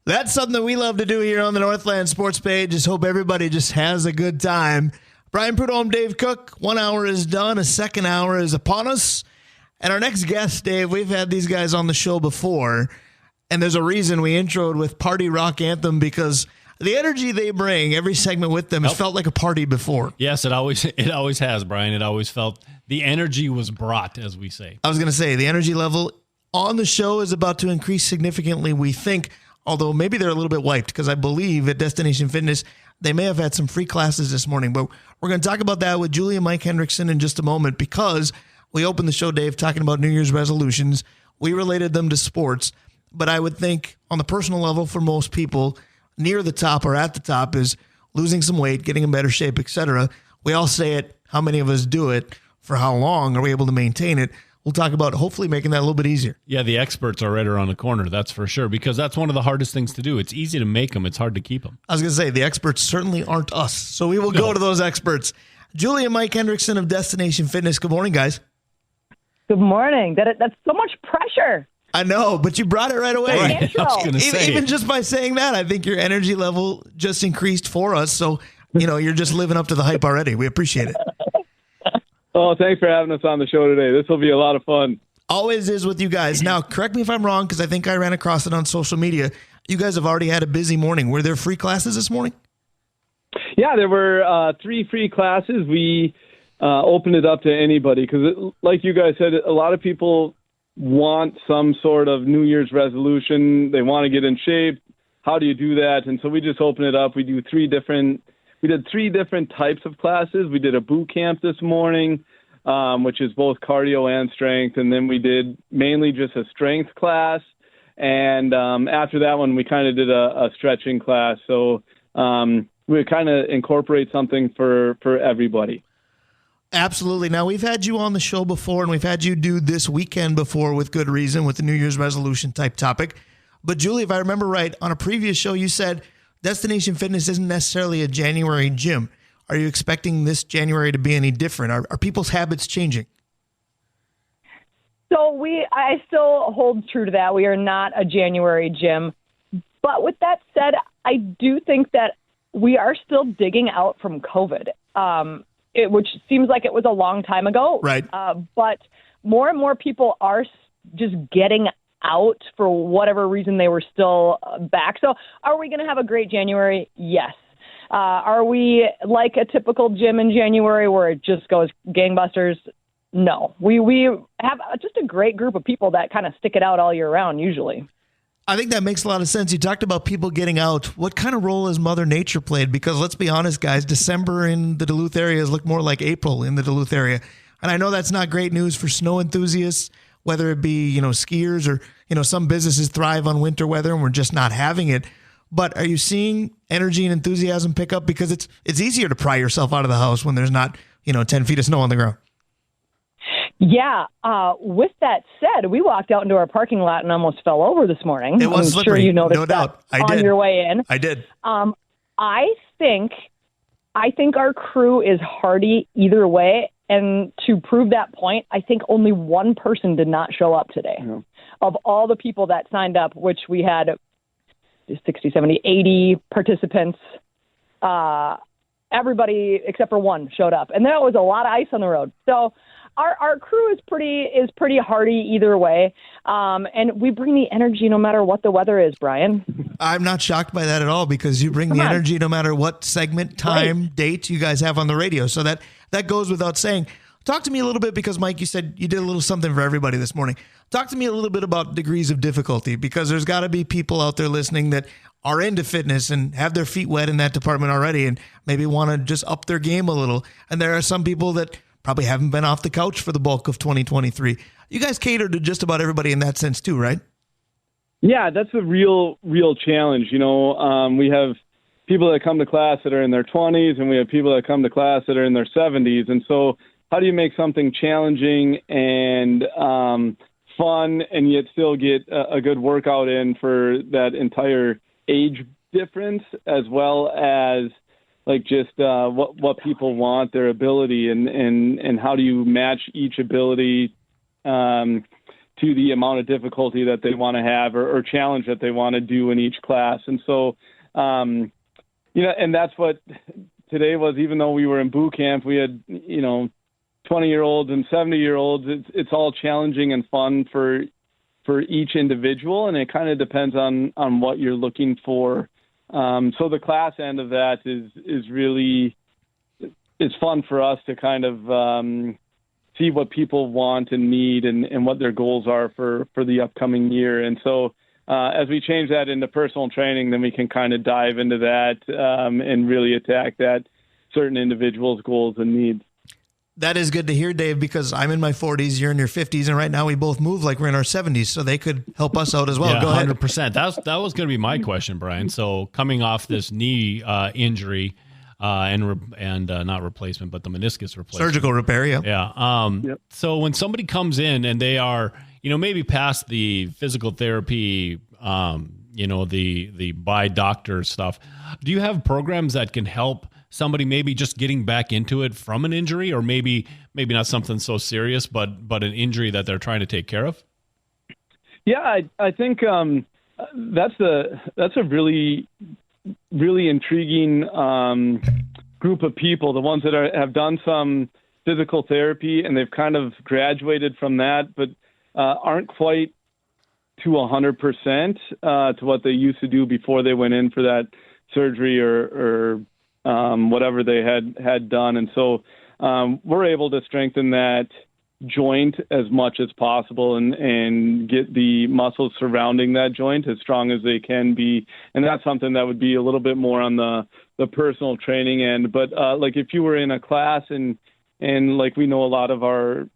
That's something that we love to do here on the Northland Sports Page. Just hope everybody just has a good time. Brian Prudhomme, Dave Cook, 1 hour is done. A second hour is upon us. And our next guest, Dave, we've had these guys on the show before, and there's a reason we introed with Party Rock Anthem, because the energy they bring every segment with them has felt like a party before. Yes, it always has, Brian. It always felt the energy was brought, as we say. I was going to say, the energy level on the show is about to increase significantly, we think, although maybe they're a little bit wiped, because I believe at Destination Fitness, they may have had some free classes this morning. But we're going to talk about that with Julie and Mike Hendrickson in just a moment, because we opened the show, Dave, talking about New Year's resolutions. We related them to sports. But I would think on the personal level for most people, near the top or at the top is losing some weight, getting in better shape, etc. We all say it. How many of us do it? For how long are we able to maintain it? We'll talk about hopefully making that a little bit easier. Yeah, the experts are right around the corner, that's for sure, because that's one of the hardest things to do. It's easy to make them. It's hard to keep them. I was going to say, the experts certainly aren't us, so we will go to those experts. Julie and Mike Hendrickson of Destination Fitness. Good morning, guys. Good morning. That's so much pressure. I know, but you brought it right away. Right. I was gonna say. Even just by saying that, I think your energy level just increased for us, so you're just living up to the hype already. We appreciate it. Oh, thanks for having us on the show today. This will be a lot of fun. Always is with you guys. Now, correct me if I'm wrong, because I think I ran across it on social media. You guys have already had a busy morning. Were there free classes this morning? Yeah, there were 3 free classes. We opened it up to anybody because, like you guys said, a lot of people want some sort of New Year's resolution. They want to get in shape. How do you do that? And so we just opened it up. We did 3 different types of classes. We did a boot camp this morning, which is both cardio and strength. And then we did mainly just a strength class. And after that one, we kind of did a stretching class. So we kind of incorporate something for everybody. Absolutely. Now, we've had you on the show before, and we've had you do this weekend before with good reason with the New Year's resolution type topic. But Julie, if I remember right, on a previous show, you said Destination Fitness isn't necessarily a January gym. Are you expecting this January to be any different? Are people's habits changing? So I still hold true to that. We are not a January gym. But with that said, I do think that we are still digging out from COVID, which seems like it was a long time ago. Right. But more and more people are just getting out for whatever reason they were still back. So are we going to have a great January? Yes. Are we like a typical gym in January where it just goes gangbusters? No. We have just a great group of people that kind of stick it out all year round usually. I think that makes a lot of sense. You talked about people getting out. What kind of role has Mother Nature played? Because let's be honest, guys, December in the Duluth area has looked more like April in the Duluth area. And I know that's not great news for snow enthusiasts, whether it be, skiers or, some businesses thrive on winter weather and we're just not having it. But are you seeing energy and enthusiasm pick up? Because it's easier to pry yourself out of the house when there's not, 10 feet of snow on the ground. Yeah. With that said, we walked out into our parking lot and almost fell over this morning. It was I'm slippery, sure you noticed no doubt. that on your way in. I did. I think our crew is hardy either way. And to prove that point, I think only one person did not show up today. Yeah. Of all the people that signed up, which we had 60, 70, 80 participants, everybody except for one showed up. And there was a lot of ice on the road. So our crew is pretty hardy either way. And we bring the energy no matter what the weather is, Brian. I'm not shocked by that at all because you bring the energy no matter what segment, time, date you guys have on the radio. So that goes without saying. Talk to me a little bit because, Mike, you said you did a little something for everybody this morning. Talk to me a little bit about degrees of difficulty because there's got to be people out there listening that are into fitness and have their feet wet in that department already and maybe want to just up their game a little. And there are some people that probably haven't been off the couch for the bulk of 2023. You guys cater to just about everybody in that sense too, right? Yeah, that's a real challenge. We have people that come to class that are in their 20s and we have people that come to class that are in their 70s. And so how do you make something challenging and fun and yet still get a good workout in for that entire age difference as well as like just what people want, their ability, and how do you match each ability to to the amount of difficulty that they want to have or challenge that they want to do in each class. And so, and that's what today was. Even though we were in boot camp, we had, 20-year-olds and 70-year-olds. It's all challenging and fun for each individual, and it kind of depends on what you're looking for. So the class end of that is really, it's fun for us to kind of see what people want and need and what their goals are for the upcoming year. And so as we change that into personal training, then we can kind of dive into that and really attack that certain individual's goals and needs. That is good to hear, Dave, because I'm in my 40s, you're in your 50s, and right now we both move like we're in our 70s, so they could help us out as well. Yeah, go ahead. 100%. That was going to be my question, Brian. So coming off this knee injury and not replacement, but the meniscus replacement. Surgical repair, yeah. Yeah. Yep. So when somebody comes in and they are, maybe past the physical therapy, the by doctor stuff, do you have programs that can help somebody maybe just getting back into it from an injury, or maybe not something so serious, but an injury that they're trying to take care of? Yeah, I think that's a really, really intriguing group of people, the ones that have done some physical therapy and they've kind of graduated from that, but aren't quite to 100% to what they used to do before they went in for that surgery or whatever they had done. And so we're able to strengthen that joint as much as possible and get the muscles surrounding that joint as strong as they can be. And that's something that would be a little bit more on the personal training end. But like if you were in a class and like we know a lot of our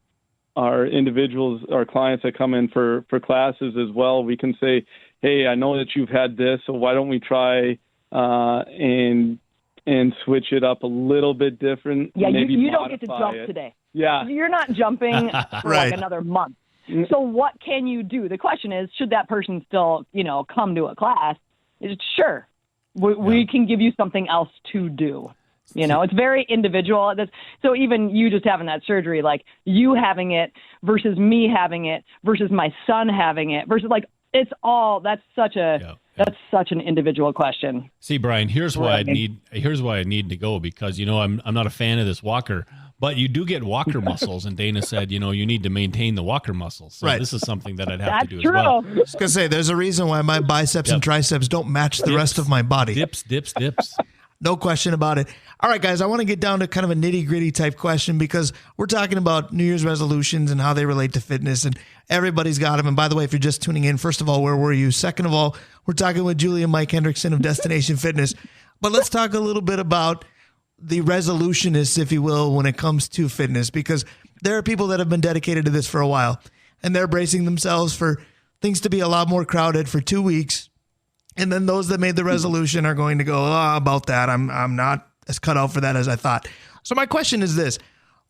individuals, our clients that come in for classes as well, we can say, hey, I know that you've had this, so why don't we try and switch it up a little bit different. Yeah, maybe you don't get to jump it. today. Yeah. You're not jumping for Right. like another month. So what can you do? The question is, should that person still, come to a class? Sure. We can give you something else to do. It's very individual. So even you just having that surgery, like you having it versus me having it versus my son having it versus that's such an individual question. See, Brian, here's why I need to go, because I'm not a fan of this walker, but you do get walker muscles, and Dana said you need to maintain the walker muscles. So Right. This is something that I'd have to do That's as well. true. I was going to say, there's a reason why my biceps and triceps don't match the rest of my body. Dips. No question about it. All right, guys, I want to get down to kind of a nitty-gritty type question, because we're talking about New Year's resolutions and how they relate to fitness, and everybody's got them. And by the way, if you're just tuning in, first of all, where were you? Second of all, we're talking with Julie and Mike Hendrickson of Destination Fitness. But let's talk a little bit about the resolutionists, if you will, when it comes to fitness, because there are people that have been dedicated to this for a while, and they're bracing themselves for things to be a lot more crowded for 2 weeks. And then those that made the resolution are going to go, about that, I'm not as cut out for that as I thought. So my question is this: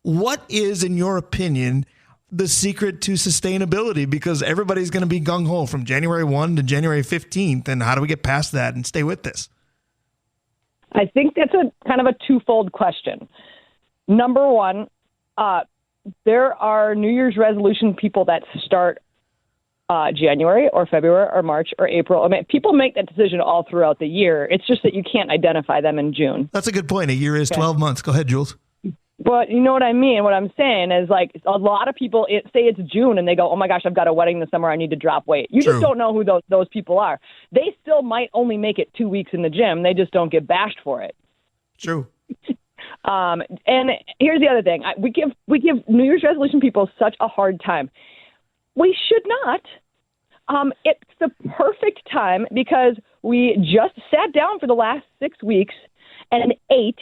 what is, in your opinion, the secret to sustainability? Because everybody's going to be gung-ho from January 1 to January 15th. And how do we get past that and stay with this? I think that's a kind of a twofold question. Number one, there are New Year's resolution people that start January or February or March or April. I mean, people make that decision all throughout the year. It's just that you can't identify them in June. That's a good point. A year is 12 months. Go ahead, Jules. But you know what I mean? What I'm saying is, like, a lot of people say it's June and they go, oh my gosh, I've got a wedding this summer, I need to drop weight. You True. just don't know who those people are. They still might only make it 2 weeks in the gym. They just don't get bashed for it. True. And here's the other thing. We give New Year's resolution people such a hard time. We should not. It's the perfect time, because we just sat down for the last 6 weeks and ate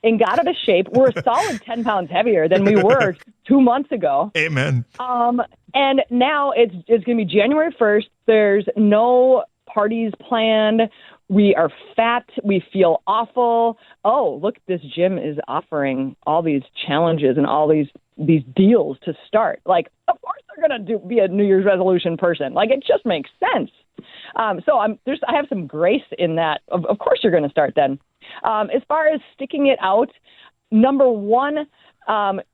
and got out of shape. We're a solid 10 pounds heavier than we were 2 months ago. Amen. And now it's going to be January 1st. There's no parties planned. We are fat. We feel awful. Oh, look, this gym is offering all these challenges and all these deals to start. Like, of course they're going to be a New Year's resolution person. Like, it just makes sense. So I have some grace in that. Of course you're going to start then. As far as sticking it out, number one,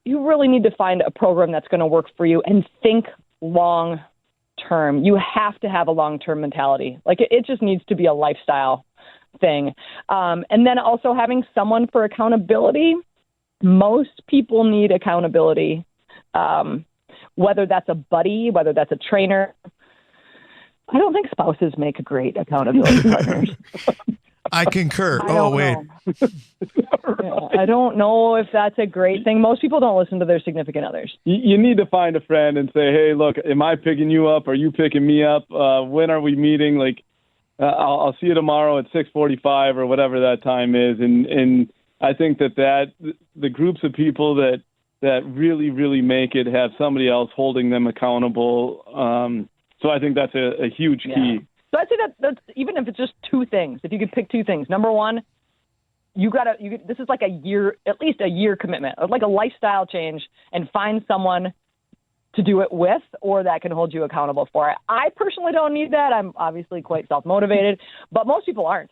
you really need to find a program that's going to work for you and think long term. You have to have a long-term mentality. Like it just needs to be a lifestyle thing. And then also having someone for accountability. Most people need accountability, whether that's a buddy, whether that's a trainer. I don't think spouses make great accountability partners. I concur. I don't know if that's a great thing. Most people don't listen to their significant others. You need to find a friend and say, hey, look, am I picking you up? Are you picking me up? When are we meeting? Like, I'll see you tomorrow at 6:45 or whatever that time is. And I think that the groups of people that really, really make it have somebody else holding them accountable. So I think that's a huge key. So I'd say that's even if it's just two things, if you could pick two things. Number one, this is like at least a year commitment, like a lifestyle change, and find someone to do it with or that can hold you accountable for it. I personally don't need that. I'm obviously quite self-motivated, but most people aren't.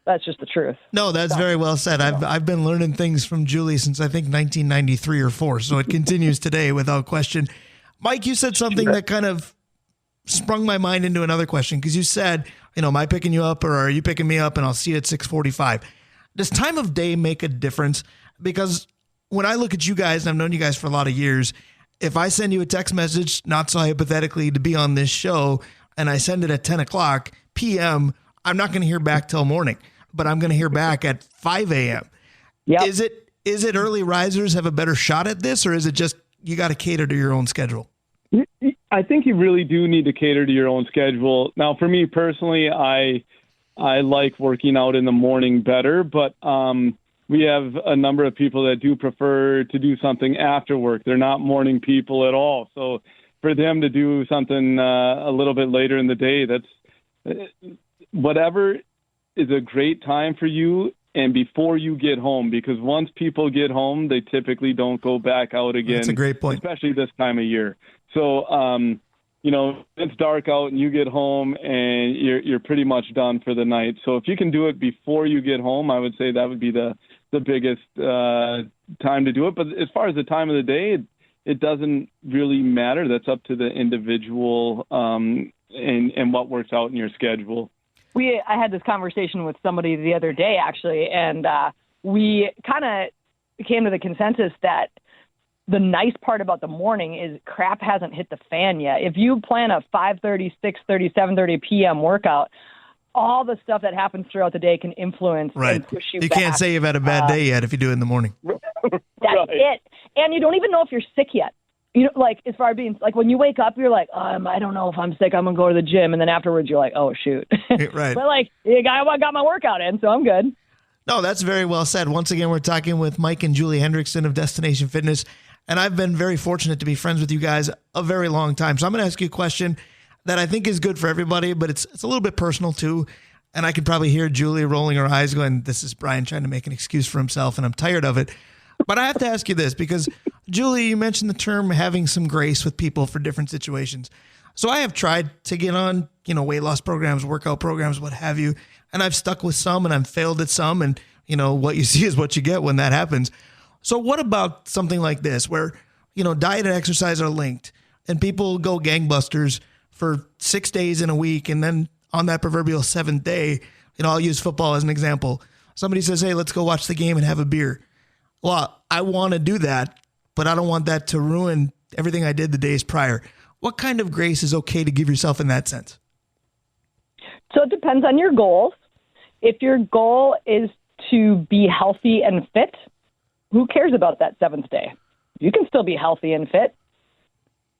That's just the truth. No, that's very well said. I've been learning things from Julie since I think 1993 or 4, so it continues today without question. Mike, you said something that kind of sprung my mind into another question, because you said, am I picking you up or are you picking me up, and I'll see you at 6:45. Does time of day make a difference? Because when I look at you guys, and I've known you guys for a lot of years, if I send you a text message, not so hypothetically, to be on this show, and I send it at 10 o'clock p.m., I'm not going to hear back till morning, but I'm going to hear back at 5 a.m. Yep. Is it early risers have a better shot at this, or is it just you got to cater to your own schedule? I think you really do need to cater to your own schedule. Now, for me personally, I like working out in the morning better, but we have a number of people that do prefer to do something after work. They're not morning people at all. So for them to do something a little bit later in the day, that's whatever is a great time for you and before you get home, because once people get home, they typically don't go back out again. That's a great point. Especially this time of year. So, it's dark out and you get home and you're pretty much done for the night. So if you can do it before you get home, I would say that would be the biggest time to do it. But as far as the time of the day, it doesn't really matter. That's up to the individual and what works out in your schedule. I had this conversation with somebody the other day, actually, and we kind of came to the consensus that the nice part about the morning is crap hasn't hit the fan yet. If you plan a 5:30, 6:30, 7:30 p.m. workout, all the stuff that happens throughout the day can influence and push you back. You can't say you've had a bad day yet if you do it in the morning. That's it. And you don't even know if you're sick yet. Like as far as being like when you wake up, you're like, I don't know if I'm sick. I'm gonna go to the gym, and then afterwards you're like, oh shoot. Right. But like, I got my workout in, so I'm good. No, that's very well said. Once again, we're talking with Mike and Julie Hendrickson of Destination Fitness, and I've been very fortunate to be friends with you guys a very long time. So I'm gonna ask you a question that I think is good for everybody, but it's a little bit personal too. And I can probably hear Julie rolling her eyes, going, "This is Brian trying to make an excuse for himself, and I'm tired of it." But I have to ask you this because, Julie, you mentioned the term having some grace with people for different situations. So I have tried to get on, weight loss programs, workout programs, what have you, and I've stuck with some and I've failed at some, and, what you see is what you get when that happens. So what about something like this where, diet and exercise are linked and people go gangbusters for 6 days in a week, and then on that proverbial seventh day, I'll use football as an example. Somebody says, hey, let's go watch the game and have a beer. Well, I want to do that, but I don't want that to ruin everything I did the days prior. What kind of grace is okay to give yourself in that sense? So it depends on your goals. If your goal is to be healthy and fit, who cares about that seventh day? You can still be healthy and fit.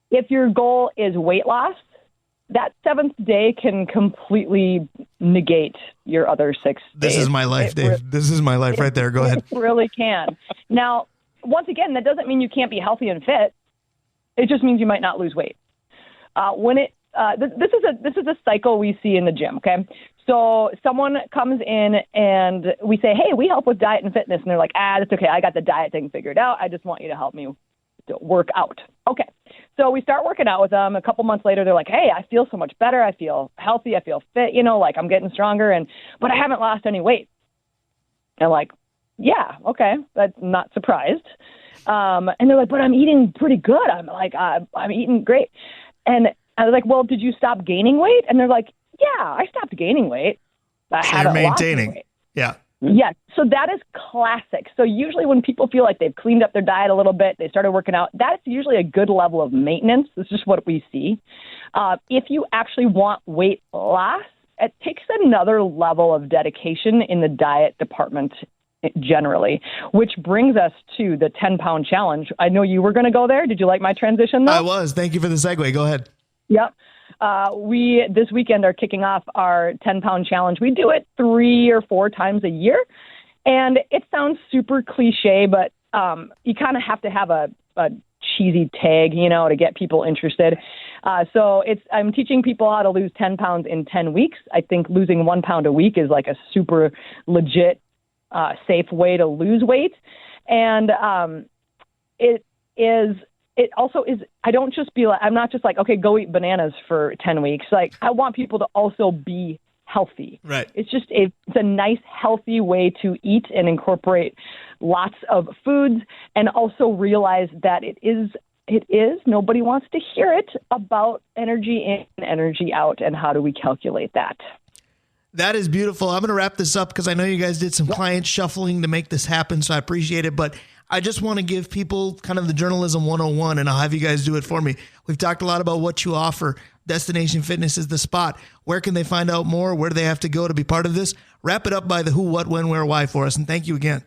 If your goal is weight loss, that seventh day can completely negate your other 6 days. This is my life, Dave. This is my life right there. Go ahead. It really can. Now, once again, that doesn't mean you can't be healthy and fit. It just means you might not lose weight. This is a cycle we see in the gym. Okay, so someone comes in and we say, "Hey, we help with diet and fitness," and they're like, "That's okay. I got the diet thing figured out. I just want you to help me work out." Okay, so we start working out with them. A couple months later, they're like, "Hey, I feel so much better. I feel healthy. I feel fit. Like I'm getting stronger, but I haven't lost any weight." And I'm like, "Yeah, okay, that's not surprised." And they're like, "But I'm eating pretty good." I'm like, "I'm eating great." And I was like, well, did you stop gaining weight? And they're like, yeah, I stopped gaining weight. I So haven't you're lost any maintaining. weight. Yeah. Yes. So that is classic. So usually when people feel like they've cleaned up their diet a little bit, they started working out, that's usually a good level of maintenance. This is what we see. If you actually want weight loss, it takes another level of dedication in the diet department generally, which brings us to the 10-pound challenge. I know you were going to go there. Did you like my transition, though? I was. Thank you for the segue. Go ahead. Yep. We this weekend are kicking off our 10-pound challenge. We do it 3 or 4 times a year, and it sounds super cliche, but you kind of have to have a cheesy tag, to get people interested. So I'm teaching people how to lose 10 pounds in 10 weeks. I think losing 1 pound a week is like a super legit, safe way to lose weight, and it also is, I'm not just like, okay, go eat bananas for 10 weeks. Like, I want people to also be healthy. Right. It's just, it's a nice, healthy way to eat and incorporate lots of foods, and also realize that it is, nobody wants to hear it, about energy in and energy out, and how do we calculate that? That is beautiful. I'm going to wrap this up because I know you guys did some client shuffling to make this happen, so I appreciate it. But I just want to give people kind of the journalism 101, and I'll have you guys do it for me. We've talked a lot about what you offer. Destination Fitness is the spot. Where can they find out more? Where do they have to go to be part of this? Wrap it up by the who, what, when, where, why for us, and thank you again.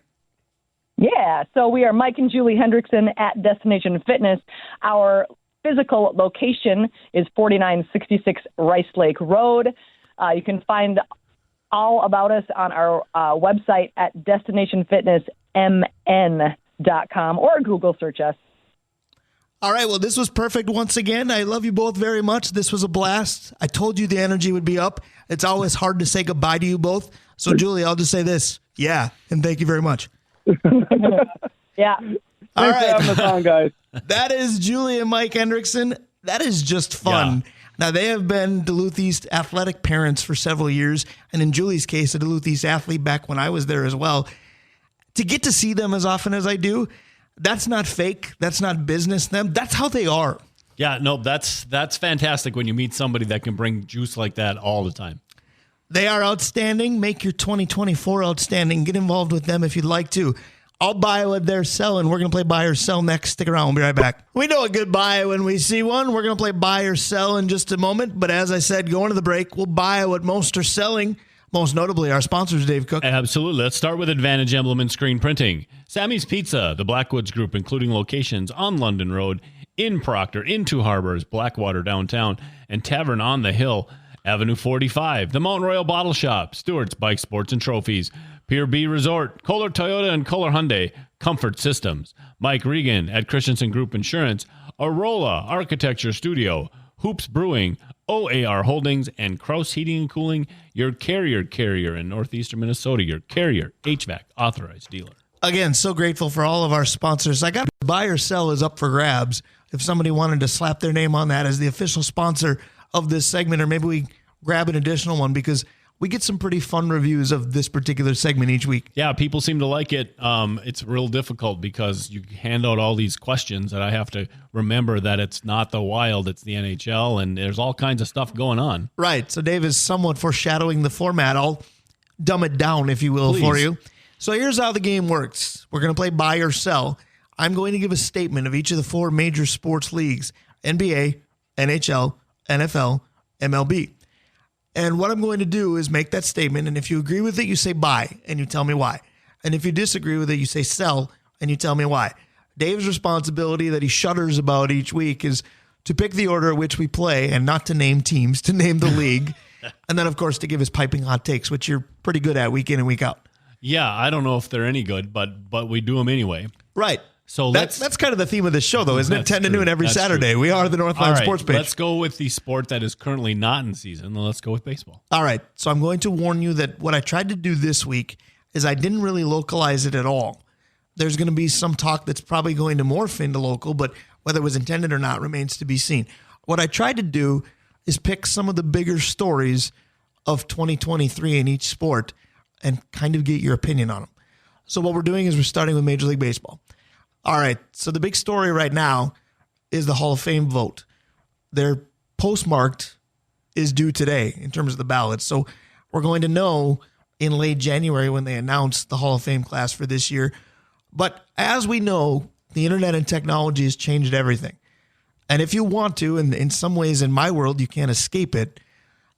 Yeah, so we are Mike and Julie Hendrickson at Destination Fitness. Our physical location is 4966 Rice Lake Road. You can find all about us on our website at destinationfitnessmn.com, or Google search us. All right, well, this was perfect once again. I love you both very much. This was a blast. I told you the energy would be up. It's always hard to say goodbye to you both. So, Julie, I'll just say this. Yeah, and thank you very much. Yeah. All Thanks for having us on, guys. That is Julie and Mike Hendrickson. That is just fun. Yeah. Now, they have been Duluth East athletic parents for several years, and in Julie's case, a Duluth East athlete back when I was there as well. To get to see them as often as I do, that's not fake. That's not business. That's how they are. Yeah, no, that's fantastic when you meet somebody that can bring juice like that all the time. They are outstanding. Make your 2024 outstanding. Get involved with them if you'd like to. I'll buy what they're selling. We're going to play buy or sell next. Stick around. We'll be right back. We know a good buy when we see one. We're going to play buy or sell in just a moment. But as I said, going to the break, we'll buy what most are selling. Most notably, our sponsors, Dave Cook. Absolutely. Let's start with Advantage Emblem and Screen Printing. Sammy's Pizza, the Blackwoods Group, including locations on London Road, in Proctor, in Two Harbors, Blackwater downtown, and Tavern on the Hill, Avenue 45. The Mount Royal Bottle Shop, Stewart's Bike Sports and Trophies, Pier B Resort, Kohler Toyota and Kohler Hyundai, Comfort Systems, Mike Regan at Christensen Group Insurance, Arola Architecture Studio, Hoops Brewing, OAR Holdings, and Kraus Heating and Cooling, your carrier in northeastern Minnesota, your Carrier HVAC authorized dealer. Again, so grateful for all of our sponsors. I got buy or sell is up for grabs. If somebody wanted to slap their name on that as the official sponsor of this segment, or maybe we grab an additional one, because we get some pretty fun reviews of this particular segment each week. Yeah, people seem to like it. It's real difficult because you hand out all these questions that I have to remember that it's not the Wild, it's the NHL, and there's all kinds of stuff going on. Right. So Dave is somewhat foreshadowing the format. I'll dumb it down, if you will, Please. for you. So here's how the game works. We're going to play buy or sell. I'm going to give a statement of each of the 4 major sports leagues: NBA, NHL, NFL, MLB. And what I'm going to do is make that statement, and if you agree with it, you say buy, and you tell me why. And if you disagree with it, you say sell, and you tell me why. Dave's responsibility that he shudders about each week is to pick the order at which we play, and not to name teams, to name the league. And then, of course, to give his piping hot takes, which you're pretty good at week in and week out. Yeah, I don't know if they're any good, but we do them anyway. Right. So that's kind of the theme of this show, though, isn't it? That's 10 to true. noon every That's Saturday. true. We are the Northland All right, Sports Page. let's go with the sport that is currently not in season. Let's go with baseball. All right. So I'm going to warn you that what I tried to do this week is I didn't really localize it at all. There's going to be some talk that's probably going to morph into local, but whether it was intended or not remains to be seen. What I tried to do is pick some of the bigger stories of 2023 in each sport and kind of get your opinion on them. So what we're doing is we're starting with Major League Baseball. All right, so the big story right now is the Hall of Fame vote. They're postmarked is due today in terms of the ballots. So we're going to know in late January when they announce the Hall of Fame class for this year. But as we know, the internet and technology has changed everything. And if you want to, and in some ways in my world, you can't escape it,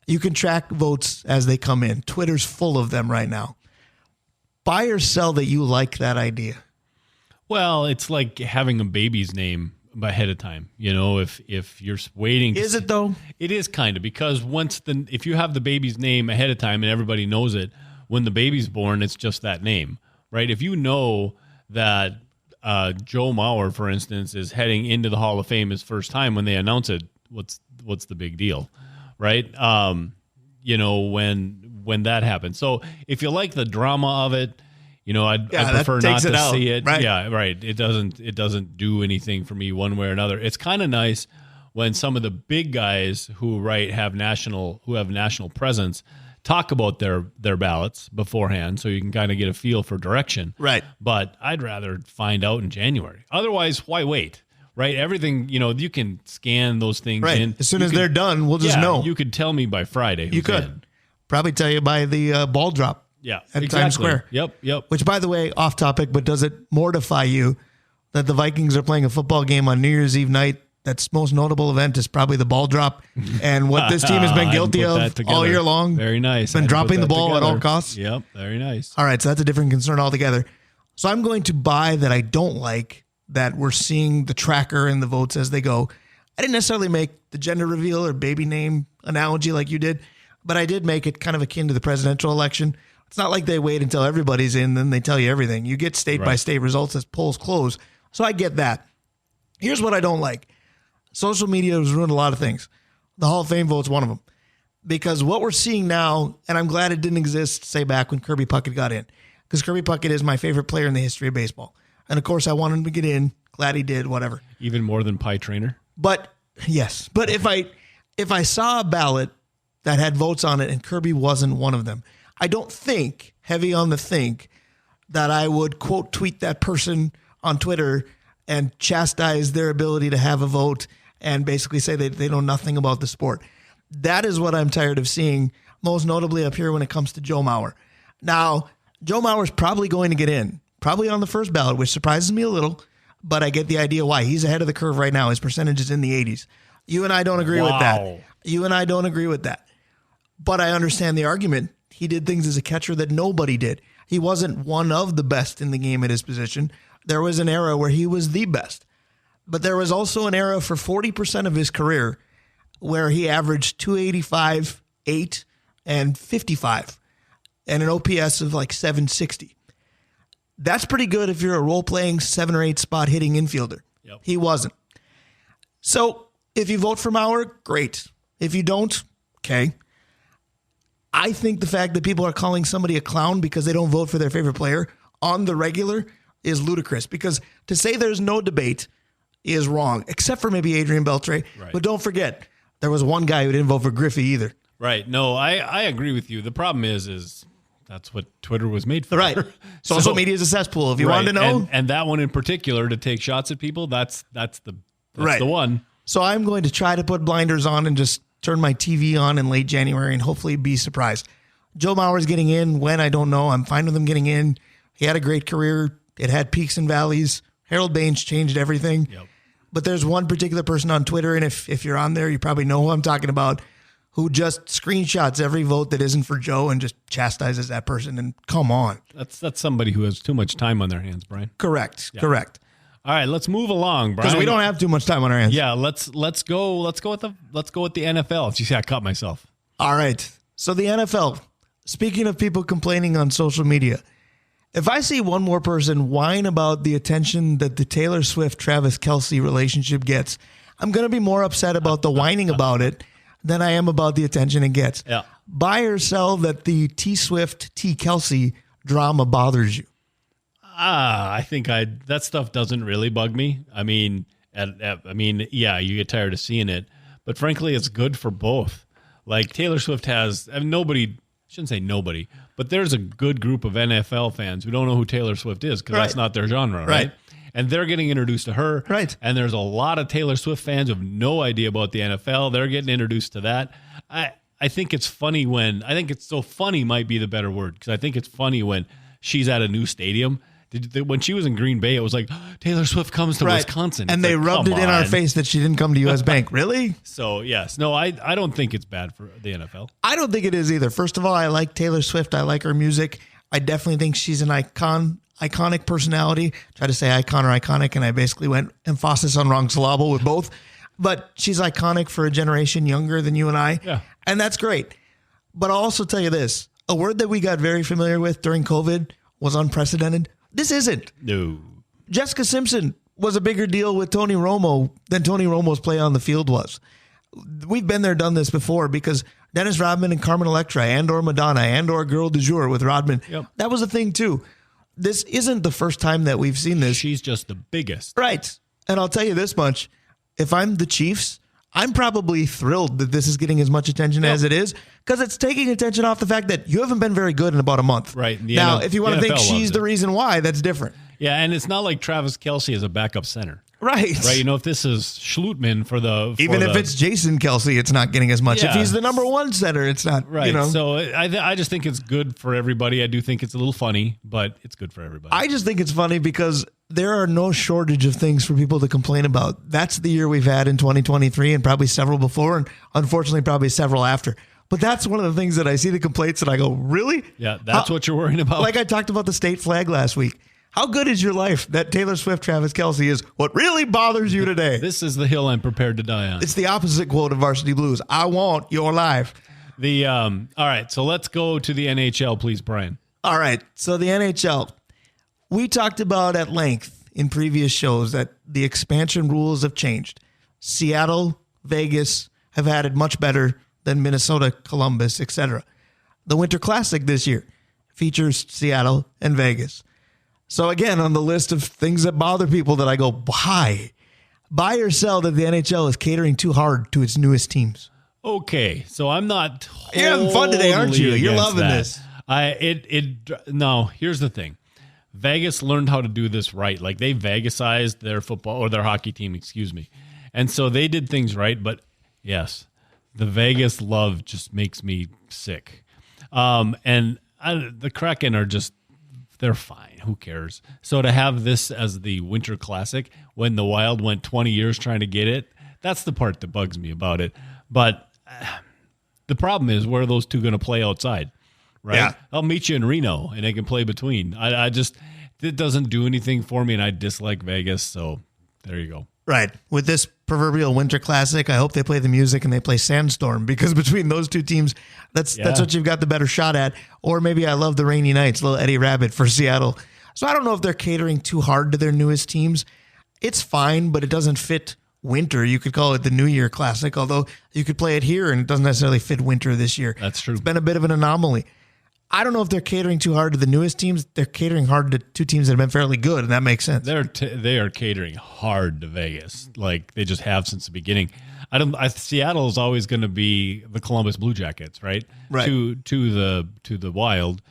you can track votes as they come in. Twitter's full of them right now. Buy or sell that you like that idea? Well, it's like having a baby's name ahead of time. You know, if you're waiting. Is it though? It is kind of, because if you have the baby's name ahead of time and everybody knows it, when the baby's born, it's just that name, right? If you know that Joe Mauer, for instance, is heading into the Hall of Fame his first time, when they announce it, what's the big deal, right? You know, when that happens. So if you like the drama of it, you know, I prefer not to see it. Right? Yeah, right. It doesn't do anything for me one way or another. It's kind of nice when some of the big guys who have national presence talk about their ballots beforehand, so you can kind of get a feel for direction. Right. But I'd rather find out in January. Otherwise, why wait? Right? Everything, you know, you can scan those things in. As soon as they're done, we'll just know. You could tell me by Friday. You could. Probably tell you by the ball drop. Yeah, at exactly. Times Square. Yep. Which, by the way, off topic, but does it mortify you that the Vikings are playing a football game on New Year's Eve night? That's most notable event is probably the ball drop, and what this team has been guilty of all year long. Very nice. Been dropping the ball at all costs. Yep, very nice. All right, so that's a different concern altogether. So I'm going to buy that I don't like that we're seeing the tracker and the votes as they go. I didn't necessarily make the gender reveal or baby name analogy like you did, but I did make it kind of akin to the presidential election. It's not like they wait until everybody's in, then they tell you everything. You get state-by-state results as polls close. So I get that. Here's what I don't like. Social media has ruined a lot of things. The Hall of Fame vote's one of them. Because what we're seeing now, and I'm glad it didn't exist, say, back when Kirby Puckett got in, because Kirby Puckett is my favorite player in the history of baseball. And, of course, I want him to get in. Glad he did, whatever. Even more than Pie Trainer? But, yes. But if I saw a ballot that had votes on it and Kirby wasn't one of them, I don't think, heavy on the think, that I would, quote, tweet that person on Twitter and chastise their ability to have a vote and basically say they know nothing about the sport. That is what I'm tired of seeing, most notably up here when it comes to Joe Mauer. Now, Joe Mauer's probably going to get in, probably on the first ballot, which surprises me a little, but I get the idea why. He's ahead of the curve right now. His percentage is in the 80s. You and I don't agree with that. You and I don't agree with that. But I understand the argument. He did things as a catcher that nobody did. He wasn't one of the best in the game at his position. There was an era where he was the best. But there was also an era for 40% of his career where he averaged 285, 8, and 55, and an OPS of like 760. That's pretty good if you're a role-playing 7 or 8 spot hitting infielder. Yep. He wasn't. So if you vote for Mauer, great. If you don't, okay. I think the fact that people are calling somebody a clown because they don't vote for their favorite player on the regular is ludicrous, because to say there's no debate is wrong, except for maybe Adrian Beltre. Right. But don't forget, there was one guy who didn't vote for Griffey either. Right. No, I agree with you. The problem is that's what Twitter was made for. Right. Social media is a cesspool. If you want to know. And that one in particular, to take shots at people, that's the one. So I'm going to try to put blinders on and just turn my TV on in late January and hopefully be surprised. Joe Mauer's getting in. When, I don't know. I'm fine with him getting in. He had a great career. It had peaks and valleys. Harold Baines changed everything. Yep. But there's one particular person on Twitter, and if you're on there, you probably know who I'm talking about, who just screenshots every vote that isn't for Joe and just chastises that person. And come on. That's somebody who has too much time on their hands, Brian. Correct. Yeah. Correct. All right, let's move along, Brian. Because we don't have too much time on our hands. Yeah, let's go with the NFL. You see, I caught myself. All right. So the NFL, speaking of people complaining on social media, if I see one more person whine about the attention that the Taylor Swift-Travis Kelce relationship gets, I'm going to be more upset about the whining about it than I am about the attention it gets. Yeah. Buy or sell that the T Swift, T Kelce drama bothers you? I think that stuff doesn't really bug me. I mean, yeah, you get tired of seeing it, but frankly, it's good for both. Like Taylor Swift has, nobody, I shouldn't say nobody, but there's a good group of NFL fans who don't know who Taylor Swift is because that's not their genre, right? and they're getting introduced to her. Right. And there's a lot of Taylor Swift fans who have no idea about the NFL. They're getting introduced to that. I think it's funny might be the better word, because I think it's funny when she's at a new stadium. When she was in Green Bay, it was like, Taylor Swift comes to Wisconsin. And it's they like, rubbed it in our face that she didn't come to U.S. Bank. Really? So, yes. No, I don't think it's bad for the NFL. I don't think it is either. First of all, I like Taylor Swift. I like her music. I definitely think she's an iconic personality. Try to say icon or iconic, and I basically went emphasis on wrong syllable with both. But she's iconic for a generation younger than you and I. Yeah. And that's great. But I'll also tell you this. A word that we got very familiar with during COVID was unprecedented. This isn't. No. Jessica Simpson was a bigger deal with Tony Romo than Tony Romo's play on the field was. We've been there, done this before, because Dennis Rodman and Carmen Electra and/or Madonna and/or Girl du Jour with Rodman, that was a thing too. This isn't the first time that we've seen this. She's just the biggest. Right. And I'll tell you this much. If I'm the Chiefs, I'm probably thrilled that this is getting as much attention as it is, because it's taking attention off the fact that you haven't been very good in about a month. Right. Now, if you want to think she's the reason why, that's different. Yeah, and it's not like Travis Kelce is a backup center. Right. Right. You know, if this is Schlutman even if it's Jason Kelce, it's not getting as much. Yeah. If he's the number one center, it's not. Right. You know. So I just think it's good for everybody. I do think it's a little funny, but it's good for everybody. I just think it's funny because there are no shortage of things for people to complain about. That's the year we've had in 2023, and probably several before, and unfortunately probably several after. But that's one of the things that I see the complaints and I go, really? Yeah, that's what you're worrying about. Like I talked about the state flag last week. How good is your life that Taylor Swift, Travis Kelce is what really bothers you today? This is the hill I'm prepared to die on. It's the opposite quote of Varsity Blues. I want your life. All right, so let's go to the NHL, please, Brian. All right, so the NHL. We talked about at length in previous shows that the expansion rules have changed. Seattle, Vegas have had it much better than Minnesota, Columbus, etc. The Winter Classic this year features Seattle and Vegas. So again, on the list of things that bother people that I go, why? Buy or sell that the NHL is catering too hard to its newest teams. Okay, so I'm not totally You're having fun today, aren't you? You're loving that. this. No, here's the thing. Vegas learned how to do this right. Like they Vegasized their football or their hockey team, excuse me. And so they did things right, but yes, the Vegas love just makes me sick. The Kraken are just, they're fine. Who cares? So to have this as the Winter Classic when the Wild went 20 years trying to get it, that's the part that bugs me about it. But the problem is, where are those two going to play outside? Right? Yeah. I'll meet you in Reno and they can play between. It doesn't do anything for me, and I dislike Vegas. So there you go. Right. With this proverbial Winter Classic, I hope they play the music and they play Sandstorm, because between those two teams, that's what you've got the better shot at. Or maybe I love the Rainy Nights, little Eddie Rabbit for Seattle. So I don't know if they're catering too hard to their newest teams. It's fine, but it doesn't fit winter. You could call it the New Year Classic, although you could play it here and it doesn't necessarily fit winter this year. That's true. It's been a bit of an anomaly. I don't know if they're catering too hard to the newest teams. They're catering hard to two teams that have been fairly good, and that makes sense. They are catering hard to Vegas, like they just have since the beginning. Seattle is always going to be the Columbus Blue Jackets, right? Right. To the Wild.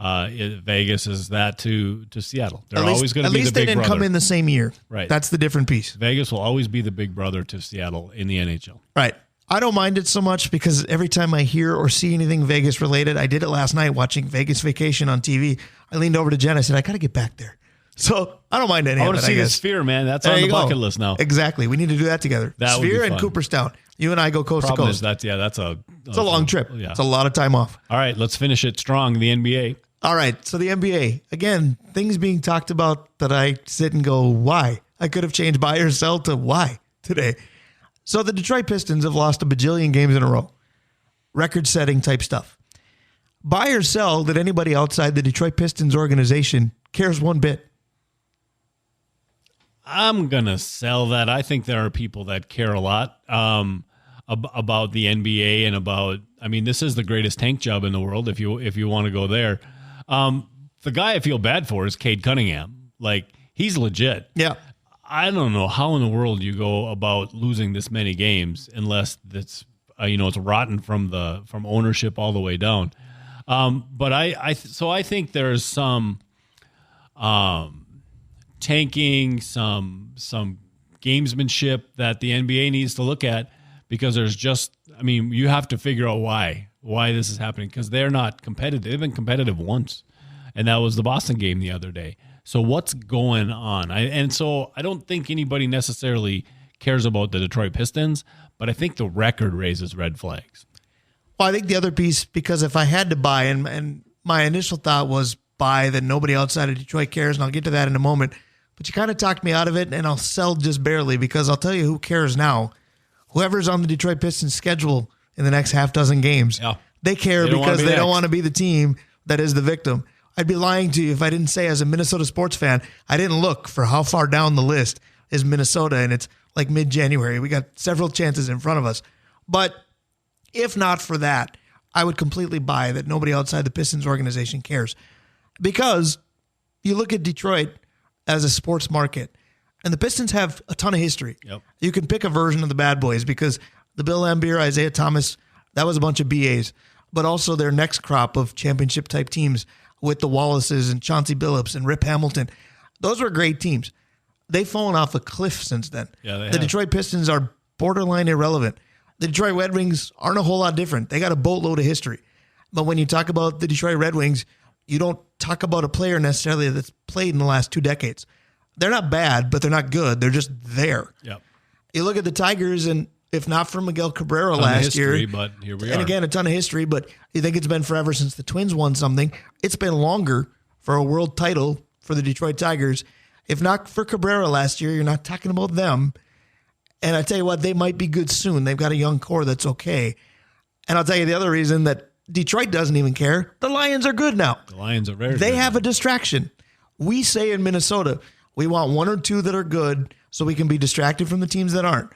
Vegas is that to Seattle. They're always going to be the big brother. At least they didn't come in the same year. Right. That's the different piece. Vegas will always be the big brother to Seattle in the NHL. Right. I don't mind it so much because every time I hear or see anything Vegas related, I did it last night watching Vegas Vacation on TV. I leaned over to Jen. I said, I got to get back there. So I don't mind any of it. I want to see the Sphere, man. That's on the bucket list now. Exactly. We need to do that together. That would be Sphere fun. and Cooperstown. You and I go coast to coast. That's a long trip. Yeah. It's a lot of time off. All right, let's finish it strong. The NBA. All right. So the NBA, again, things being talked about that I sit and go, why? I could have changed buy or sell to why today. So the Detroit Pistons have lost a bajillion games in a row. Record-setting type stuff. Buy or sell that anybody outside the Detroit Pistons organization cares one bit. I'm going to sell that. I think there are people that care a lot about the NBA and about, I mean, this is the greatest tank job in the world if you want to go there. The guy I feel bad for is Cade Cunningham. Like, he's legit. Yeah. I don't know how in the world you go about losing this many games unless it's it's rotten from ownership all the way down. But I think there's some tanking, some gamesmanship that the NBA needs to look at, because you have to figure out why this is happening, because they're not competitive. They've been competitive once, and that was the Boston game the other day. So what's going on? So I don't think anybody necessarily cares about the Detroit Pistons, but I think the record raises red flags. Well, I think the other piece, because if I had to buy, and my initial thought was buy that nobody outside of Detroit cares, and I'll get to that in a moment, but you kind of talked me out of it, and I'll sell just barely, because I'll tell you who cares now. Whoever's on the Detroit Pistons schedule in the next half dozen games, they care because they don't want to be the team that is the victim. I'd be lying to you if I didn't say, as a Minnesota sports fan, I didn't look for how far down the list is Minnesota, and it's like mid-January. We got several chances in front of us. But if not for that, I would completely buy that nobody outside the Pistons organization cares. Because you look at Detroit as a sports market, and the Pistons have a ton of history. Yep. You can pick a version of the bad boys, because the Bill Laimbeer, Isaiah Thomas, that was a bunch of BAs. But also their next crop of championship-type teams with the Wallaces and Chauncey Billups and Rip Hamilton. Those were great teams. They've fallen off a cliff since then. Yeah, the Detroit Pistons are borderline irrelevant. The Detroit Red Wings aren't a whole lot different. They got a boatload of history. But when you talk about the Detroit Red Wings, you don't talk about a player necessarily that's played in the last 2 decades. They're not bad, but they're not good. They're just there. Yep. You look at the Tigers, and if not for Miguel Cabrera last year, but here we are. And again, a ton of history, but you think it's been forever since the Twins won something. It's been longer for a world title for the Detroit Tigers. If not for Cabrera last year, you're not talking about them. And I tell you what, they might be good soon. They've got a young core that's okay. And I'll tell you the other reason that Detroit doesn't even care. The Lions are good now. The Lions are very good. They have a distraction. We say in Minnesota, we want 1 or 2 that are good so we can be distracted from the teams that aren't.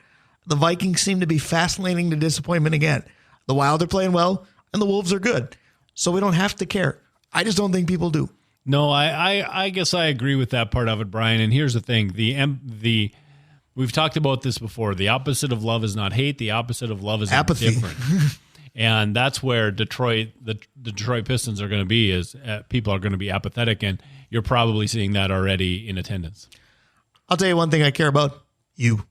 The Vikings seem to be fast laning to disappointment again. The Wild are playing well, and the Wolves are good. So we don't have to care. I just don't think people do. No, I guess I agree with that part of it, Brian. And here's the thing. We've talked about this before. The opposite of love is not hate. The opposite of love is apathy. Indifferent. And that's where the Detroit Pistons are going to be, is people are going to be apathetic, and you're probably seeing that already in attendance. I'll tell you one thing I care about. You.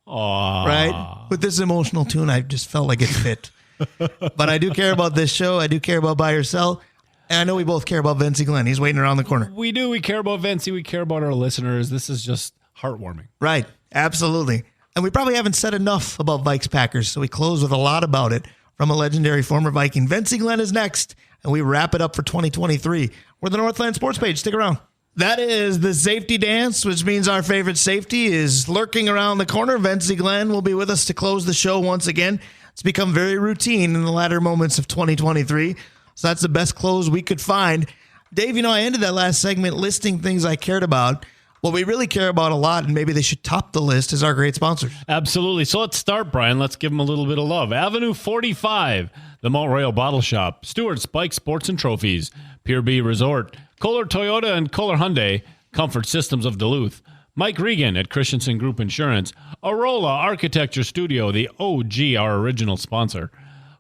Aww. Right? With this emotional tune, I just felt like it fit. But I do care about this show. I do care about Buy or Sell. And I know we both care about Vencie Glenn. He's waiting around the corner. We do. We care about Vencie. We care about our listeners. This is just heartwarming. Right. Absolutely. And we probably haven't said enough about Vikes Packers, so we close with a lot about it from a legendary former Viking. Vencie Glenn is next, and we wrap it up for 2023. We're the Northland Sports Page. Stick around. That is the safety dance, which means our favorite safety is lurking around the corner. Vencie Glenn will be with us to close the show once again. It's become very routine in the latter moments of 2023. So that's the best close we could find. Dave, I ended that last segment listing things I cared about. What we really care about a lot, and maybe they should top the list, is our great sponsors. Absolutely. So let's start, Brian. Let's give them a little bit of love. Avenue 45, the Mount Royal Bottle Shop, Stewart's Bike Sports and Trophies, Pier B Resort, Kohler Toyota and Kohler Hyundai, Comfort Systems of Duluth, Mike Regan at Christensen Group Insurance, Arola Architecture Studio, the OG, our original sponsor,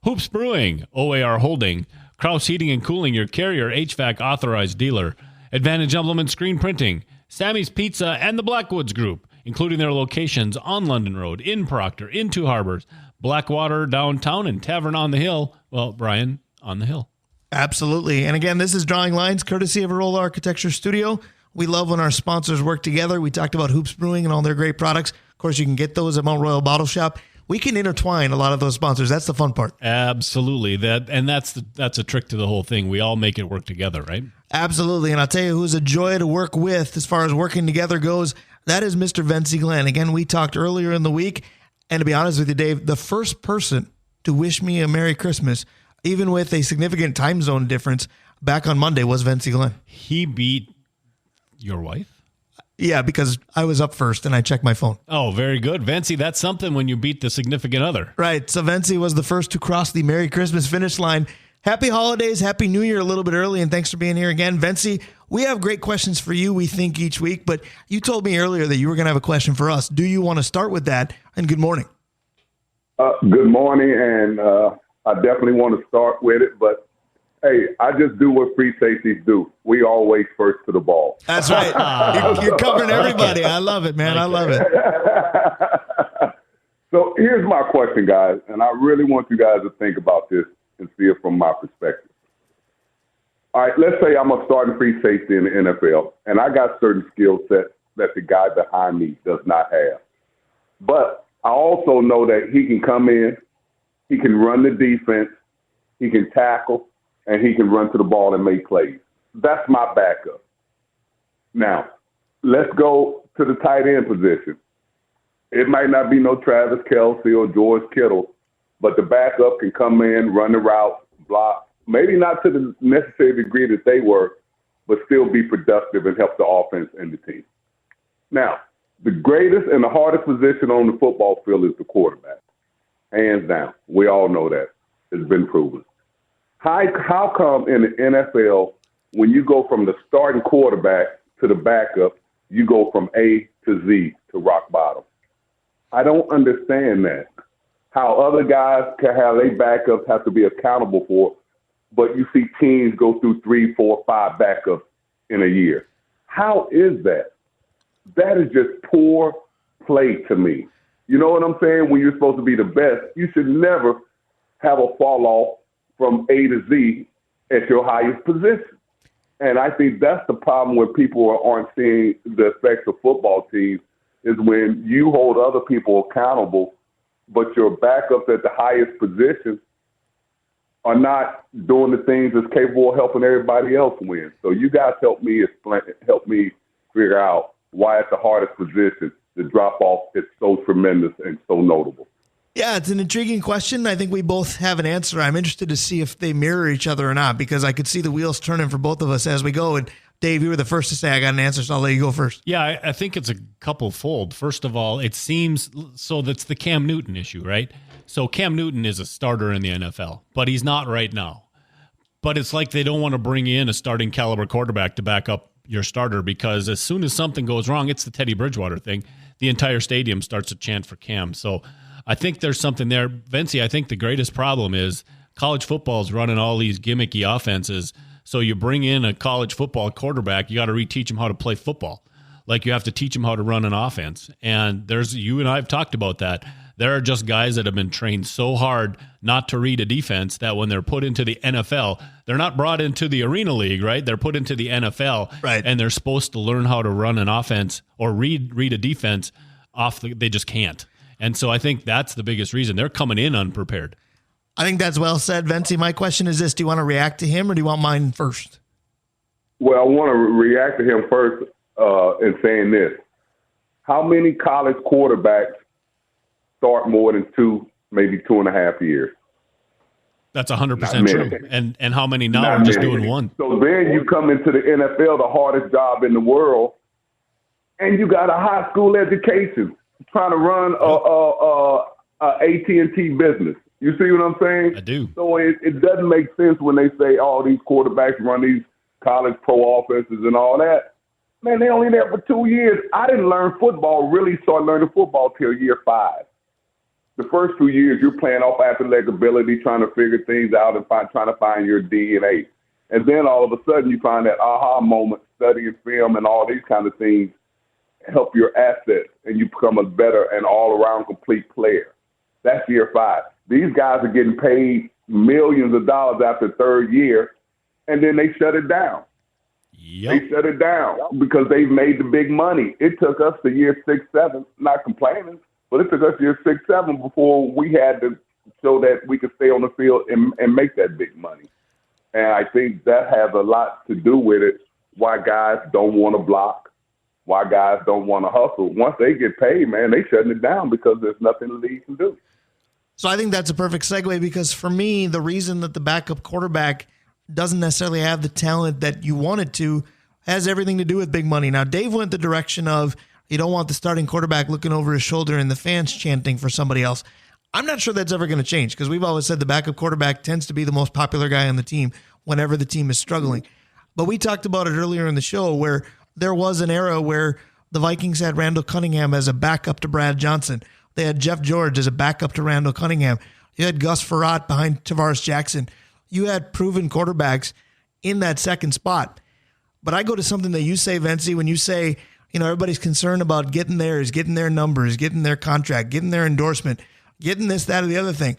Hoops Brewing, OAR Holding, Kraus Heating and Cooling, your Carrier HVAC authorized dealer, Advantage Implement Screen Printing, Sammy's Pizza, and the Blackwoods Group, including their locations on London Road, in Proctor, in Two Harbors, Blackwater downtown, and Tavern on the Hill. Well, Brian, on the Hill. Absolutely. And again, this is Drawing Lines, courtesy of Arola Architecture Studio. We love when our sponsors work together. We talked about Hoops Brewing and all their great products. Of course, you can get those at Mount Royal Bottle Shop. We can intertwine a lot of those sponsors. That's the fun part. Absolutely. That's a trick to the whole thing. We all make it work together, right? Absolutely. And I'll tell you who's a joy to work with as far as working together goes. That is Mr. Vencie Glenn. Again, we talked earlier in the week. And to be honest with you, Dave, the first person to wish me a Merry Christmas, even with a significant time zone difference, back on Monday was Vencie Glenn. He beat your wife? Yeah, because I was up first and I checked my phone. Oh, very good. Vencie, that's something when you beat the significant other. Right. So Vencie was the first to cross the Merry Christmas finish line. Happy holidays. Happy New Year a little bit early. And thanks for being here again. Vencie, we have great questions for you, we think, each week. But you told me earlier that you were going to have a question for us. Do you want to start with that? And good morning. Good morning. And I definitely want to start with it. But Hey, I just do what free safeties do. We always first to the ball. That's right. You're covering everybody. I love it, man. I love it. So here's my question, guys, and I really want you guys to think about this and see it from my perspective. All right, let's say I'm a starting free safety in the NFL, and I got certain skill sets that the guy behind me does not have. But I also know that he can come in, he can run the defense, he can tackle, and he can run to the ball and make plays. That's my backup. Now, let's go to the tight end position. It might not be no Travis Kelce or George Kittle, but the backup can come in, run the route, block, maybe not to the necessary degree that they were, but still be productive and help the offense and the team. Now, the greatest and the hardest position on the football field is the quarterback. Hands down. We all know that. It's been proven. How come in the NFL, when you go from the starting quarterback to the backup, you go from A to Z to rock bottom? I don't understand that. How other guys can have their backups have to be accountable for, but you see teams go through 3, 4, 5 backups in a year. How is that? That is just poor play to me. You know what I'm saying? When you're supposed to be the best, you should never have a fall off from A to Z at your highest position. And I think that's the problem where people aren't seeing the effects of football teams, is when you hold other people accountable, but your backups at the highest position are not doing the things that's capable of helping everybody else win. So you guys help me figure out why at the hardest position the drop-off is so tremendous and so notable. Yeah, it's an intriguing question. I think we both have an answer. I'm interested to see if they mirror each other or not, because I could see the wheels turning for both of us as we go. And Dave, you were the first to say I got an answer, so I'll let you go first. Yeah, I think it's a couple fold. First of all, it seems so that's the Cam Newton issue, right? So Cam Newton is a starter in the NFL, but he's not right now. But it's like they don't want to bring in a starting caliber quarterback to back up your starter, because as soon as something goes wrong, it's the Teddy Bridgewater thing. The entire stadium starts to chant for Cam. So I think there's something there. Vencie, I think the greatest problem is college football is running all these gimmicky offenses. So you bring in a college football quarterback, you got to reteach him how to play football. Like you have to teach him how to run an offense. And you and I have talked about that. There are just guys that have been trained so hard not to read a defense that when they're put into the NFL, they're not brought into the Arena League, right? They're put into the NFL, right, and they're supposed to learn how to run an offense or read a defense they just can't. And so I think that's the biggest reason. They're coming in unprepared. I think that's well said, Vencie. My question is this: do you want to react to him or do you want mine first? Well, I want to react to him first in saying this. How many college quarterbacks start more than 2, maybe 2.5 years? That's 100% true. And how many now are just doing one? So then you come into the NFL, the hardest job in the world, and you got a high school education trying to run a AT&T business. You see what I'm saying? I do. So it doesn't make sense when they say all these quarterbacks run these college pro offenses and all that. Man, they only there for 2 years. I didn't really start learning football till year 5. The first 2 years, you're playing off athletic ability, trying to figure things out and trying to find your DNA. And then all of a sudden you find that aha moment, studying film and all these kind of things help your assets, and you become a better and all-around complete player. That's year 5. These guys are getting paid millions of dollars after third year, and then they shut it down. Yep. They shut it down because they've made the big money. It took us to year 6, 7, not complaining, but it took us year 6, 7 before we had to show that we could stay on the field and make that big money. And I think that has a lot to do with it, why guys don't want to block, why guys don't want to hustle. Once they get paid, man, they shutting it down because there's nothing the league can do. So I think that's a perfect segue, because for me, the reason that the backup quarterback doesn't necessarily have the talent that you want it to has everything to do with big money. Now, Dave went the direction of you don't want the starting quarterback looking over his shoulder and the fans chanting for somebody else. I'm not sure that's ever going to change, because we've always said the backup quarterback tends to be the most popular guy on the team whenever the team is struggling. But we talked about it earlier in the show where there was an era where the Vikings had Randall Cunningham as a backup to Brad Johnson. They had Jeff George as a backup to Randall Cunningham. You had Gus Frerotte behind Tavares Jackson. you had proven quarterbacks in that second spot. But I go to something that you say, Vencie, when you say, everybody's concerned about getting theirs, getting their numbers, getting their contract, getting their endorsement, getting this, that, or the other thing.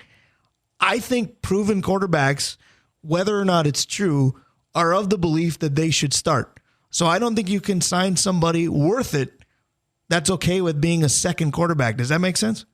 I think proven quarterbacks, whether or not it's true, are of the belief that they should start. So I don't think you can sign somebody worth it that's okay with being a second quarterback. Does that make sense?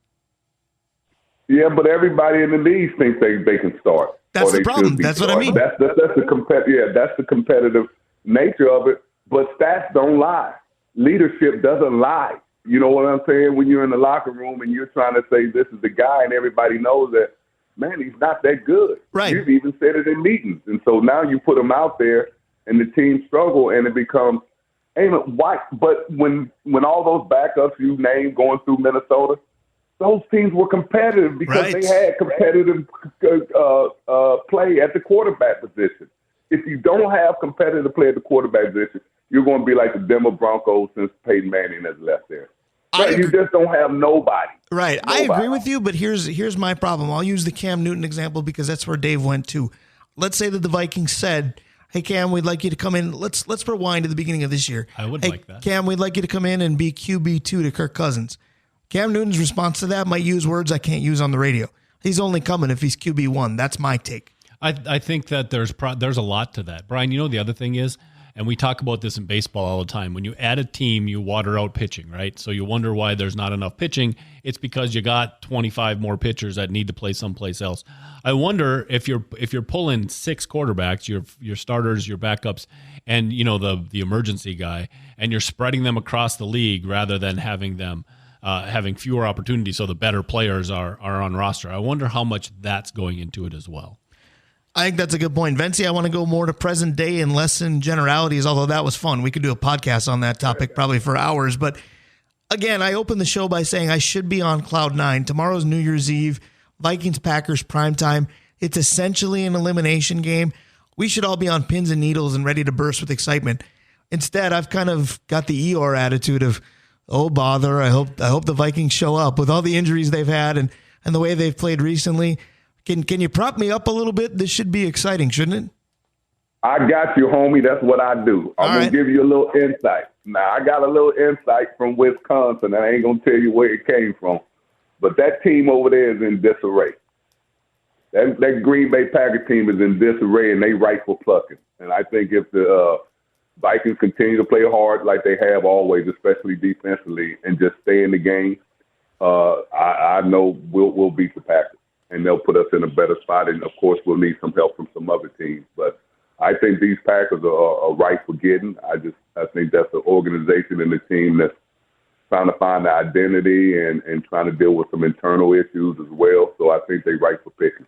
Yeah, but everybody in the league thinks they can start. That's the problem. That's what I mean. That's the competitive nature of it. But stats don't lie. Leadership doesn't lie. You know what I'm saying? When you're in the locker room and you're trying to say this is the guy and everybody knows that, man, he's not that good. Right. You've even said it in meetings. And so now you put him out there and the team struggle and it becomes, why? But when all those backups you named going through Minnesota, those teams were competitive because they had competitive play at the quarterback position. If you don't have competitive play at the quarterback position, you're going to be like the Denver Broncos since Peyton Manning has left there. Right? You just don't have nobody. Right. Nobody. I agree with you, but here's my problem. I'll use the Cam Newton example because that's where Dave went to. Let's say that the Vikings said, hey, Cam, we'd like you to come in. Let's rewind to the beginning of this year. I would like that. Cam, we'd like you to come in and be QB2 to Kirk Cousins. Cam Newton's response to that might use words I can't use on the radio. He's only coming if he's QB1. That's my take. I think that there's a lot to that. Brian, the other thing is, and we talk about this in baseball all the time, when you add a team, you water out pitching, right? So you wonder why there's not enough pitching. It's because you got 25 more pitchers that need to play someplace else. I wonder if you're pulling 6 quarterbacks, your starters, your backups, and the emergency guy, and you're spreading them across the league rather than having them having fewer opportunities so the better players are on roster. I wonder how much that's going into it as well. I think that's a good point. Vencie, I want to go more to present day and less in generalities, although that was fun. We could do a podcast on that topic probably for hours. But again, I opened the show by saying I should be on cloud 9. Tomorrow's New Year's Eve, Vikings-Packers primetime. It's essentially an elimination game. We should all be on pins and needles and ready to burst with excitement. Instead, I've kind of got the Eeyore attitude of, oh, bother, I hope the Vikings show up with all the injuries they've had and the way they've played recently. Can you prop me up a little bit? This should be exciting, shouldn't it? I got you, homie. That's what I do. I'm going to give you a little insight. Now, I got a little insight from Wisconsin, and I ain't going to tell you where it came from. But that team over there is in disarray. That Green Bay Packers team is in disarray, and they ripe for plucking. And I think if the Vikings continue to play hard like they have always, especially defensively, and just stay in the game, I know we'll beat the Packers. And they'll put us in a better spot. And, of course, we'll need some help from some other teams. But I think these Packers are ripe for getting. I think that's an organization and a team that's trying to find the identity and trying to deal with some internal issues as well. So I think they're ripe for picking.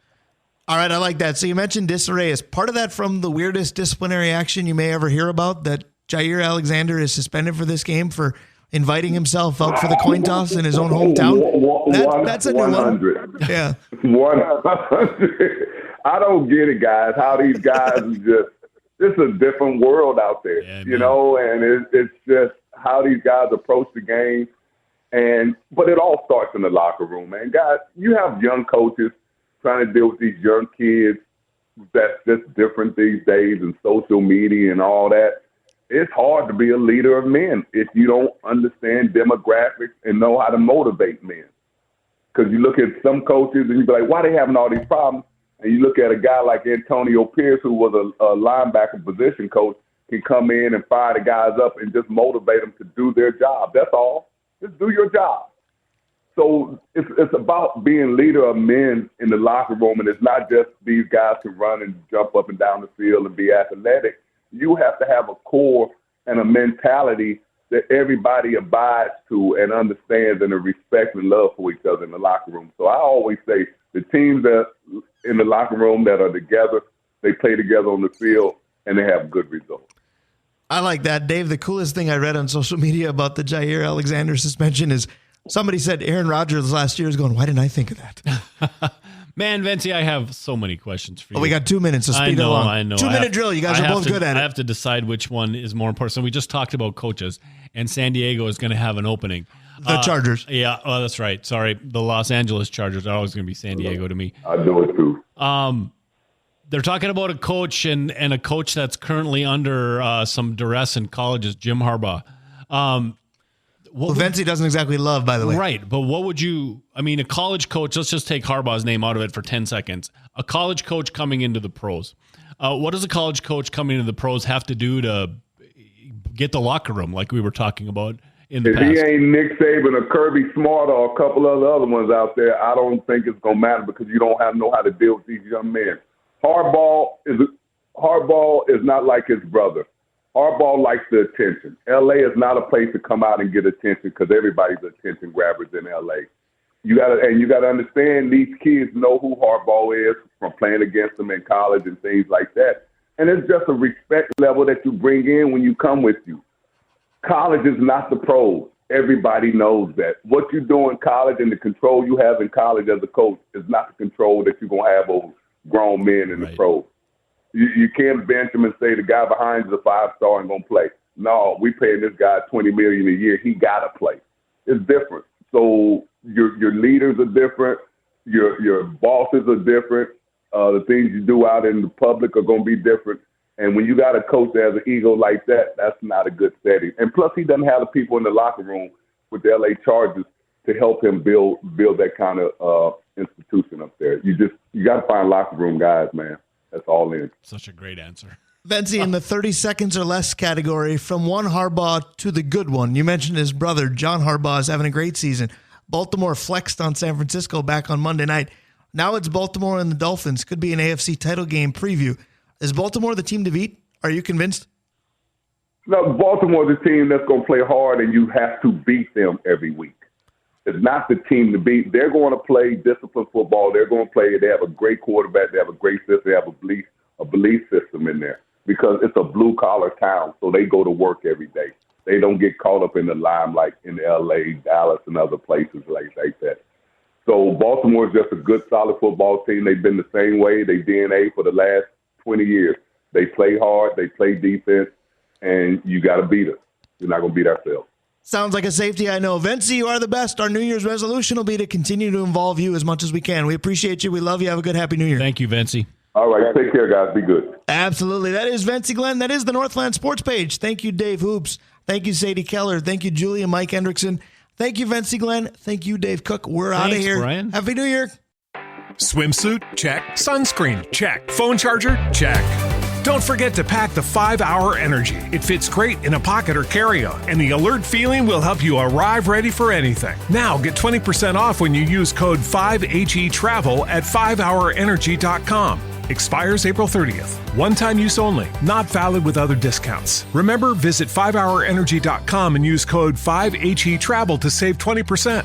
All right, I like that. So you mentioned disarray. Is part of that from the weirdest disciplinary action you may ever hear about, that Jair Alexander is suspended for this game for inviting himself out for the coin toss in his own hometown? That's a new 100. One. Yeah. 100. I don't get it, guys, how these guys are it's a different world out there, and it's just how these guys approach the game. But it all starts in the locker room, man. Guys, you have young coaches trying to deal with these young kids that's just different these days and social media and all that. It's hard to be a leader of men if you don't understand demographics and know how to motivate men. Because you look at some coaches and you be like, why are they having all these problems? And you look at a guy like Antonio Pierce, who was a linebacker position coach, can come in and fire the guys up and just motivate them to do their job. That's all. Just do your job. So it's about being leader of men in the locker room, and it's not just these guys can run and jump up and down the field and be athletic. You have to have a core and a mentality that everybody abides to and understands, and a respect and love for each other in the locker room. So I always say the teams that in the locker room that are together, they play together on the field, and they have good results. I like that. Dave, the coolest thing I read on social media about the Jair Alexander suspension is somebody said Aaron Rodgers last year is going, why didn't I think of that? Man, Vencie, I have so many questions for you. Oh, we got 2 minutes, so speed it along. I know. 2-minute drill. You guys are both good at it. I have to decide which one is more important. So we just talked about coaches, and San Diego is going to have an opening. The Chargers. Yeah, that's right. Sorry, the Los Angeles Chargers are always going to be San Diego to me. I know it too. They're talking about a coach and a coach that's currently under some duress in college is Jim Harbaugh. Vencie doesn't exactly love, by the way. Right, but what would you, a college coach, let's just take Harbaugh's name out of it for 10 seconds. A college coach coming into the pros. What does a college coach coming into the pros have to do to get the locker room like we were talking about in the past? If he ain't Nick Saban or Kirby Smart or a couple of the other ones out there, I don't think it's going to matter because you don't know how to deal with these young men. Harbaugh is not like his brother. Harbaugh likes the attention. L.A. is not a place to come out and get attention because everybody's attention grabbers in L.A. You got to understand these kids know who Harbaugh is from playing against them in college and things like that. And it's just a respect level that you bring in when you come with you. College is not the pros. Everybody knows that. What you do in college and the control you have in college as a coach is not the control that you're going to have over grown men in the pros. You can't bench him and say the guy behind you is a 5-star and going to play. No, we paying this guy $20 million a year. He got to play. It's different. So your leaders are different. Your bosses are different. The things you do out in the public are going to be different. And when you got a coach that has an ego like that, that's not a good setting. And plus, he doesn't have the people in the locker room with the L.A. Chargers to help him build that kind of institution up there. You got to find locker room guys, man. That's all in. Such a great answer. Vencie, in the 30 seconds or less category, from one Harbaugh to the good one, you mentioned his brother, John Harbaugh, is having a great season. Baltimore flexed on San Francisco back on Monday night. Now it's Baltimore and the Dolphins. Could be an AFC title game preview. Is Baltimore the team to beat? Are you convinced? No, Baltimore's a team that's going to play hard, and you have to beat them every week. It's not the team to beat. They're going to play disciplined football. They're going to play. They have a great quarterback. They have a great system. They have a belief system in there because it's a blue-collar town, so they go to work every day. They don't get caught up in the limelight in L.A., Dallas, and other places like that. So Baltimore is just a good, solid football team. They've been the same way. They DNA for the last 20 years. They play hard. They play defense, and you got to beat us. You're not going to beat ourselves. Sounds like a safety, I know. Vencie, you are the best. Our New Year's resolution will be to continue to involve you as much as we can. We appreciate you. We love you. Have a good, happy New Year. Thank you, Vencie. All right. Take care, guys. Be good. Absolutely. That is Vencie Glenn. That is the Northland Sports page. Thank you, Dave Hoops. Thank you, Sadie Keller. Thank you, Julie and Mike Hendrickson. Thank you, Vencie Glenn. Thank you, Dave Cook. We're out of here. Brian. Happy New Year. Swimsuit? Check. Sunscreen? Check. Phone charger? Check. Don't forget to pack the 5-Hour Energy. It fits great in a pocket or carry-on, and the alert feeling will help you arrive ready for anything. Now get 20% off when you use code 5HETRAVEL at 5hourenergy.com. Expires April 30th. One-time use only. Not valid with other discounts. Remember, visit 5hourenergy.com and use code 5HETRAVEL to save 20%.